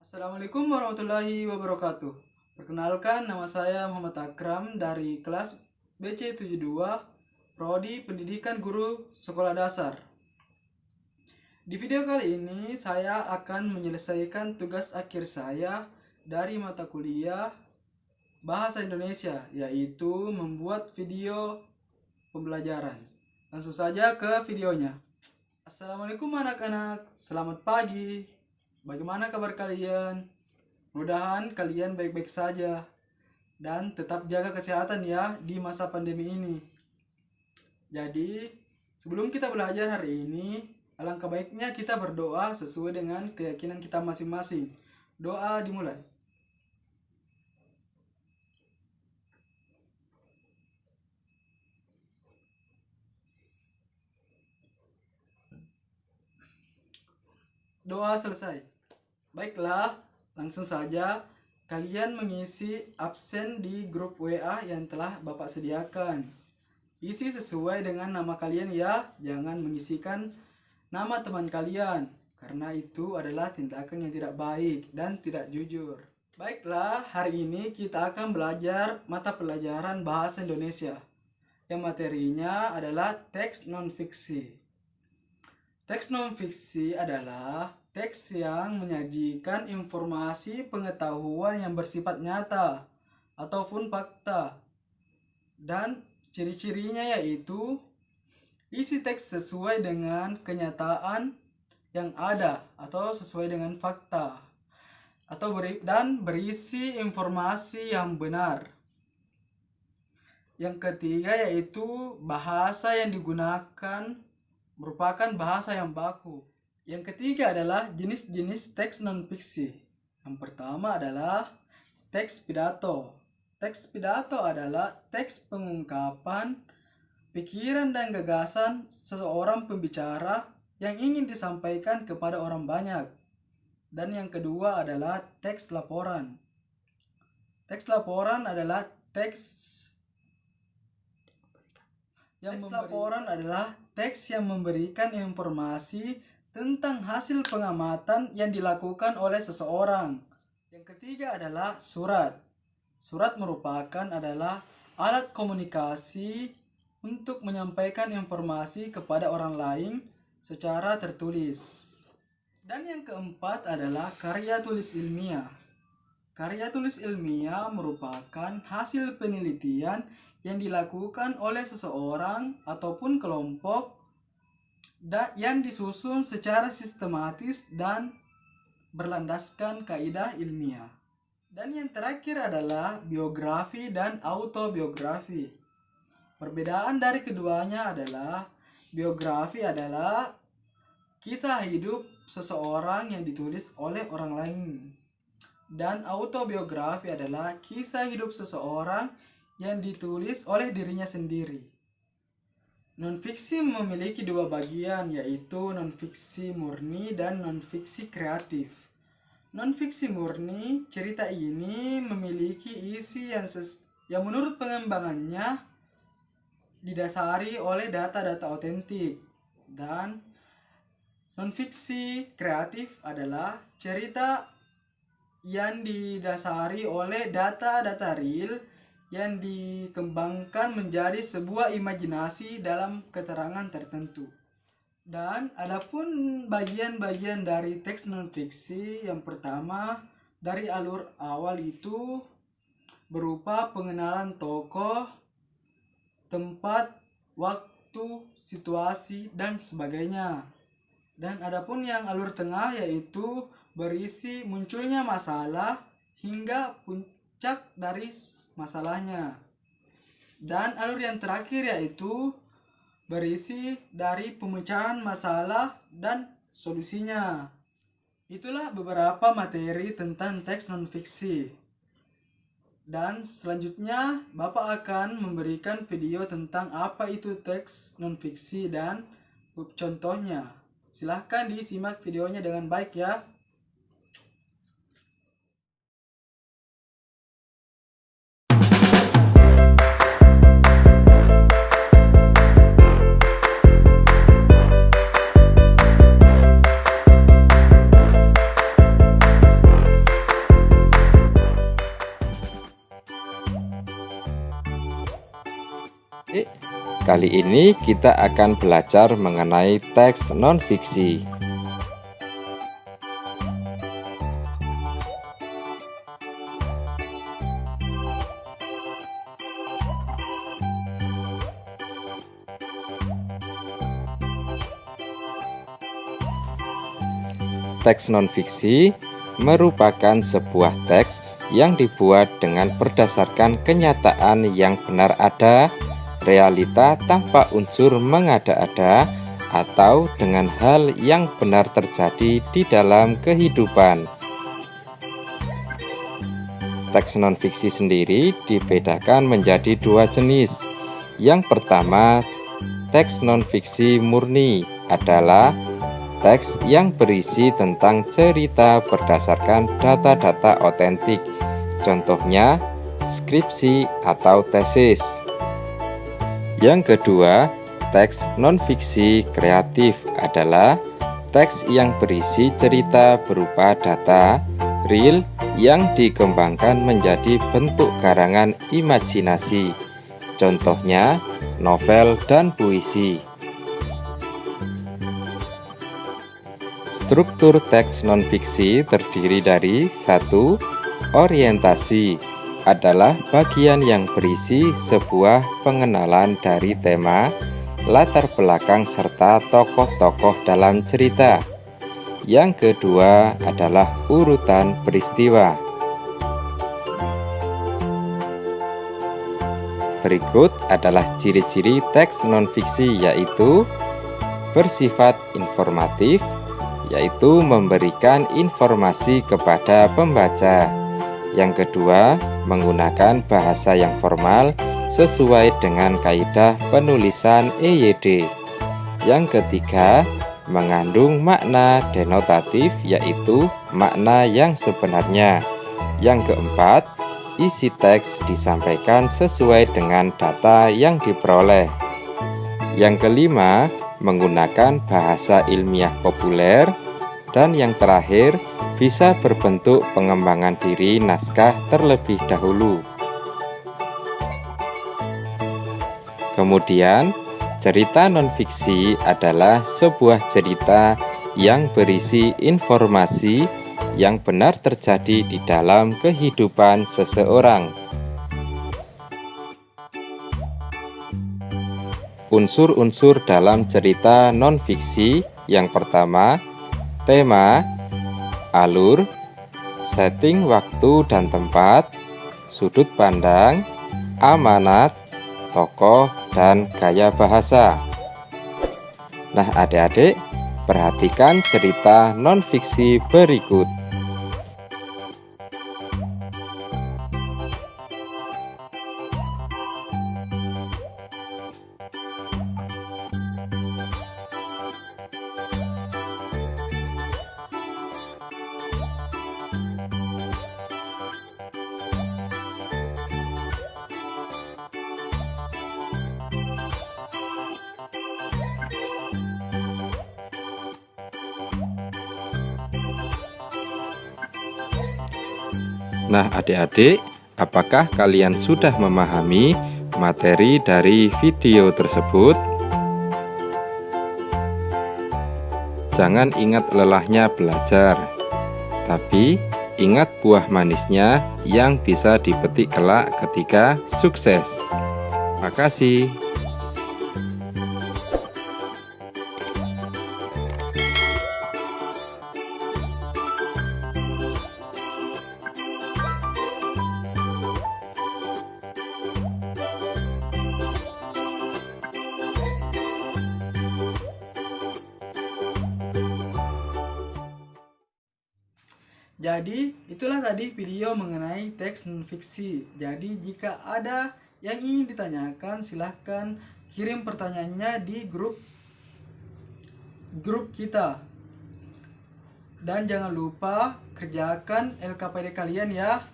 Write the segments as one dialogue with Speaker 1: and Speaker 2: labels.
Speaker 1: Assalamualaikum warahmatullahi wabarakatuh. Perkenalkan, nama saya Muhammad Akram dari kelas BC72, Prodi Pendidikan Guru Sekolah Dasar. Di video kali ini saya akan menyelesaikan tugas akhir saya dari mata kuliah Bahasa Indonesia, yaitu membuat video pembelajaran. Langsung saja ke videonya. Assalamualaikum anak-anak, selamat pagi. Bagaimana kabar kalian? Mudah-mudahan kalian baik-baik saja dan tetap jaga kesehatan ya di masa pandemi ini. Jadi, sebelum kita belajar hari ini, alangkah baiknya kita berdoa sesuai dengan keyakinan kita masing-masing. Doa dimulai. Doa selesai. Baiklah, langsung saja kalian mengisi absen di grup WA yang telah Bapak sediakan. Isi sesuai dengan nama kalian ya, jangan mengisikan nama teman kalian, karena itu adalah tindakan yang tidak baik dan tidak jujur. Baiklah, hari ini kita akan belajar mata pelajaran Bahasa Indonesia, yang materinya adalah teks non-fiksi. Teks non-fiksi adalah teks yang menyajikan informasi pengetahuan yang bersifat nyata ataupun fakta. Dan ciri-cirinya yaitu isi teks sesuai dengan kenyataan yang ada atau sesuai dengan fakta dan berisi informasi yang benar. Yang ketiga yaitu bahasa yang digunakan merupakan bahasa yang baku. Yang ketiga adalah jenis-jenis teks non-fiksi. Yang pertama adalah teks pidato. Teks pidato adalah teks pengungkapan pikiran dan gagasan seseorang pembicara yang ingin disampaikan kepada orang banyak. Dan yang kedua adalah teks laporan. Teks laporan adalah teks yang memberikan informasi tentang hasil pengamatan yang dilakukan oleh seseorang. Yang ketiga adalah surat. Surat adalah alat komunikasi untuk menyampaikan informasi kepada orang lain secara tertulis. Dan yang keempat adalah karya tulis ilmiah. Karya tulis ilmiah merupakan hasil penelitian yang dilakukan oleh seseorang ataupun kelompok yang disusun secara sistematis dan berlandaskan kaidah ilmiah. Dan yang terakhir adalah biografi dan autobiografi. Perbedaan dari keduanya adalah biografi adalah kisah hidup seseorang yang ditulis oleh orang lain. Dan autobiografi adalah kisah hidup seseorang yang ditulis oleh dirinya sendiri. Non-fiksi memiliki dua bagian, yaitu non-fiksi murni dan non-fiksi kreatif. Non-fiksi murni, cerita ini memiliki isi yang menurut pengembangannya didasari oleh data-data otentik. Dan non-fiksi kreatif adalah cerita yang didasari oleh data-data real yang dikembangkan menjadi sebuah imajinasi dalam keterangan tertentu. Dan adapun bagian-bagian dari teks non-fiksi, yang pertama dari alur awal itu berupa pengenalan tokoh, tempat, waktu, situasi, dan sebagainya. Dan adapun yang alur tengah yaitu berisi munculnya masalah hingga puncak dari masalahnya. Dan alur yang terakhir yaitu berisi dari pemecahan masalah dan solusinya. Itulah beberapa materi tentang teks non-fiksi. Dan selanjutnya Bapak akan memberikan video tentang apa itu teks non-fiksi dan contohnya. Silahkan disimak videonya dengan baik ya.
Speaker 2: Kali ini kita akan belajar mengenai teks non-fiksi. Teks non-fiksi merupakan sebuah teks yang dibuat dengan berdasarkan kenyataan yang benar ada, realita tanpa unsur mengada-ada, atau dengan hal yang benar terjadi di dalam kehidupan. Teks non-fiksi sendiri dibedakan menjadi dua jenis. Yang pertama, teks non-fiksi murni adalah teks yang berisi tentang cerita berdasarkan data-data otentik, contohnya skripsi atau tesis. Yang kedua, teks non-fiksi kreatif adalah teks yang berisi cerita berupa data real yang dikembangkan menjadi bentuk karangan imajinasi, contohnya novel dan puisi. Struktur teks non-fiksi terdiri dari 1. Orientasi adalah bagian yang berisi sebuah pengenalan dari tema, latar belakang serta tokoh-tokoh dalam cerita. Yang kedua adalah urutan peristiwa. Berikut adalah ciri-ciri teks non-fiksi, yaitu bersifat informatif, yaitu memberikan informasi kepada pembaca. Yang kedua, menggunakan bahasa yang formal sesuai dengan kaidah penulisan EYD. Yang ketiga, mengandung makna denotatif, yaitu makna yang sebenarnya. Yang keempat, isi teks disampaikan sesuai dengan data yang diperoleh. Yang kelima, menggunakan bahasa ilmiah populer. Dan yang terakhir, bisa berbentuk pengembangan diri naskah terlebih dahulu. Kemudian, cerita non-fiksi adalah sebuah cerita yang berisi informasi yang benar terjadi di dalam kehidupan seseorang. Unsur-unsur dalam cerita non-fiksi yang pertama, tema, alur, setting waktu dan tempat, sudut pandang, amanat, tokoh, dan gaya bahasa. Nah, adik-adik, perhatikan cerita non-fiksi berikut. Nah, adik-adik, apakah kalian sudah memahami materi dari video tersebut? Jangan ingat lelahnya belajar, tapi ingat buah manisnya yang bisa dipetik kelak ketika sukses. Makasih.
Speaker 1: Jadi, itulah tadi video mengenai teks non-fiksi. Jadi, jika ada yang ingin ditanyakan, silahkan kirim pertanyaannya di grup kita. Dan jangan lupa kerjakan LKPD kalian ya.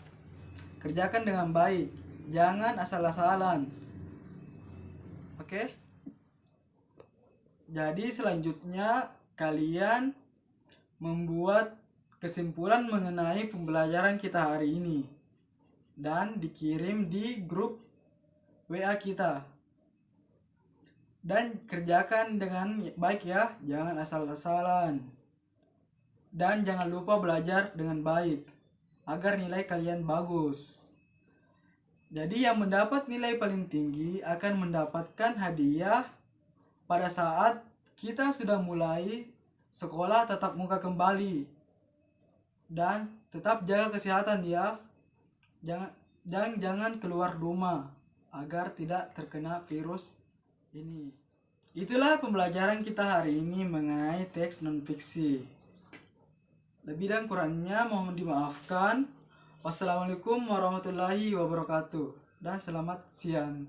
Speaker 1: Kerjakan dengan baik. Jangan asal-asalan. Oke? Jadi, selanjutnya kalian membuat kesimpulan mengenai pembelajaran kita hari ini dan dikirim di grup WA kita. Dan kerjakan dengan baik ya, jangan asal-asalan. Dan jangan lupa belajar dengan baik agar nilai kalian bagus. Jadi yang mendapat nilai paling tinggi akan mendapatkan hadiah pada saat kita sudah mulai sekolah tatap muka kembali. Dan tetap jaga kesehatan ya. Jangan keluar rumah agar tidak terkena virus ini. Itulah pembelajaran kita hari ini mengenai teks non-fiksi. Lebih dan kurangnya mohon dimaafkan. Wassalamualaikum warahmatullahi wabarakatuh. Dan selamat siang.